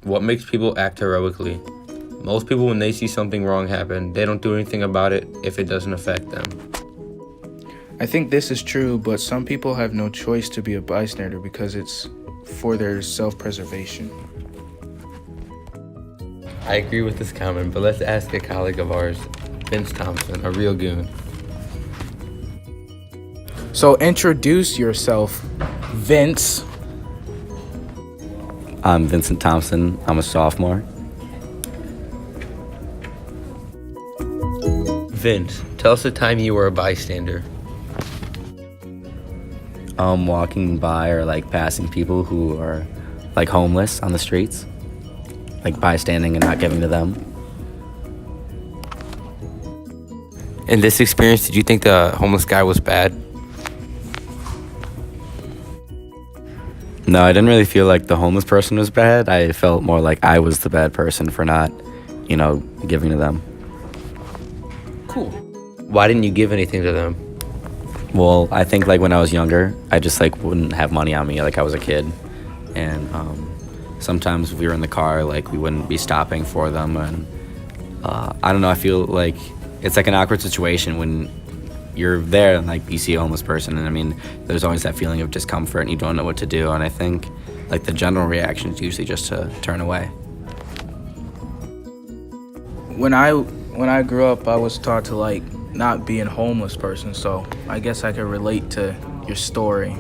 What makes people act heroically? Most people, when they see something wrong happen, they don't do anything about it if it doesn't affect them. I think this is true, but some people have no choice to be a bystander because it's for their self-preservation. I agree with this comment, but let's ask a colleague of ours, Vince Thompson, a real goon. So introduce yourself, Vince. I'm Vincent Thompson. I'm a sophomore. Vince, tell us the time you were a bystander. Walking by or like passing people who are like homeless on the streets, like bystanding and not giving to them. In this experience, did you think the homeless guy was bad? No, I didn't really feel like the homeless person was bad. I felt more like I was the bad person for not, giving to them. Cool. Why didn't you give anything to them? Well, I think like when I was younger, I just like wouldn't have money on me like I was a kid, and sometimes if we were in the car, like we wouldn't be stopping for them, and I don't know. I feel like it's like an awkward situation when you're there and like you see a homeless person, and I mean, there's always that feeling of discomfort and you don't know what to do, and I think like the general reaction is usually just to turn away. When I grew up, I was taught to like not be a homeless person, so I guess I could relate to your story.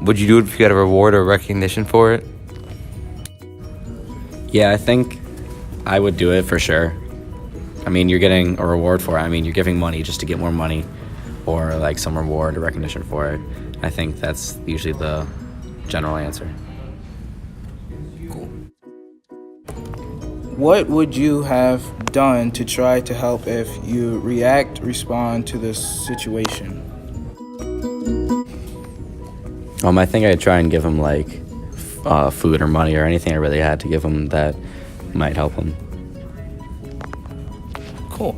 Would you do it if you had a reward or recognition for it? Yeah, I think I would do it for sure. I mean, you're getting a reward for it. I mean, you're giving money just to get more money or like some reward or recognition for it. I think that's usually the general answer. What would you have done to try to help if you respond to this situation? I think I'd try and give him like food or money or anything I really had to give him that might help him. Cool.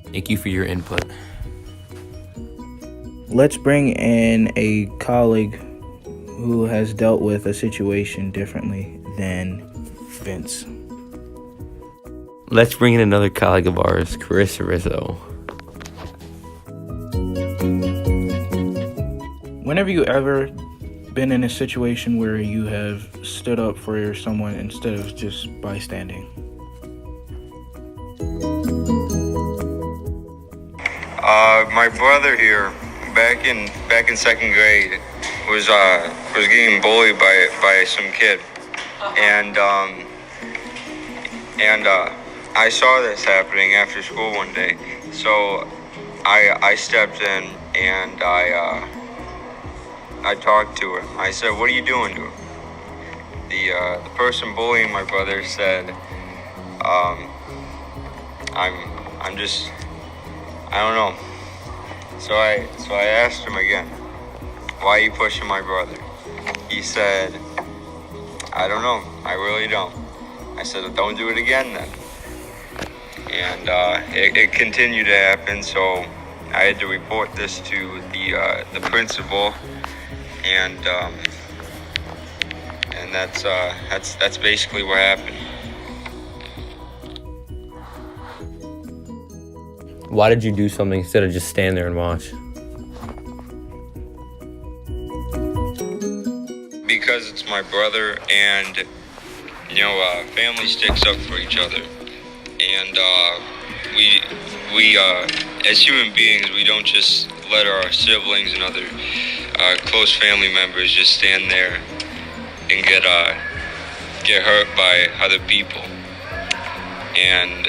Thank you for your input. Let's bring in a colleague who has dealt with a situation differently than Vince. Let's bring in another colleague of ours, Carissa Rizzo. Whenever you ever been in a situation where you have stood up for someone instead of just bystanding? My brother here, back in second grade, was getting bullied by some kid, and I saw this happening after school one day, so I stepped in and I talked to her. I said, "What are you doing to him?" The person bullying my brother said, I'm just, I don't know." So I asked him again, "Why are you pushing my brother?" He said, "I don't know. I really don't." I said, "Don't do it again then." And it continued to happen, so I had to report this to the principal, and that's basically what happened. Why did you do something instead of just stand there and watch? Because it's my brother, and family sticks up for each other, and we as human beings, we don't just let our siblings and other close family members just stand there and get hurt by other people, and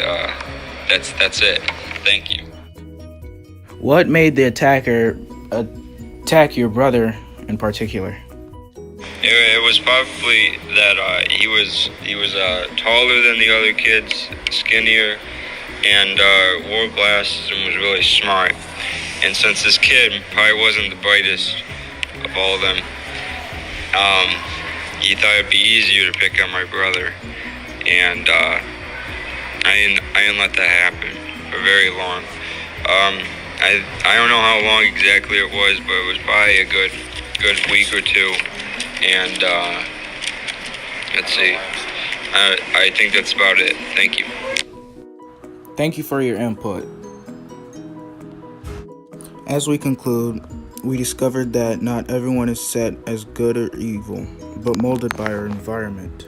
that's it. Thank you. What made the attacker attack your brother in particular? It was probably that he was taller than the other kids, skinnier, and wore glasses and was really smart. And since this kid probably wasn't the brightest of all of them, he thought it'd be easier to pick on my brother, and I didn't let that happen for very long. I don't know how long exactly it was, but it was probably a good week or two, and Let's see. I think that's about it. Thank you. Thank you for your input. As we conclude, we discovered that not everyone is set as good or evil, but molded by our environment.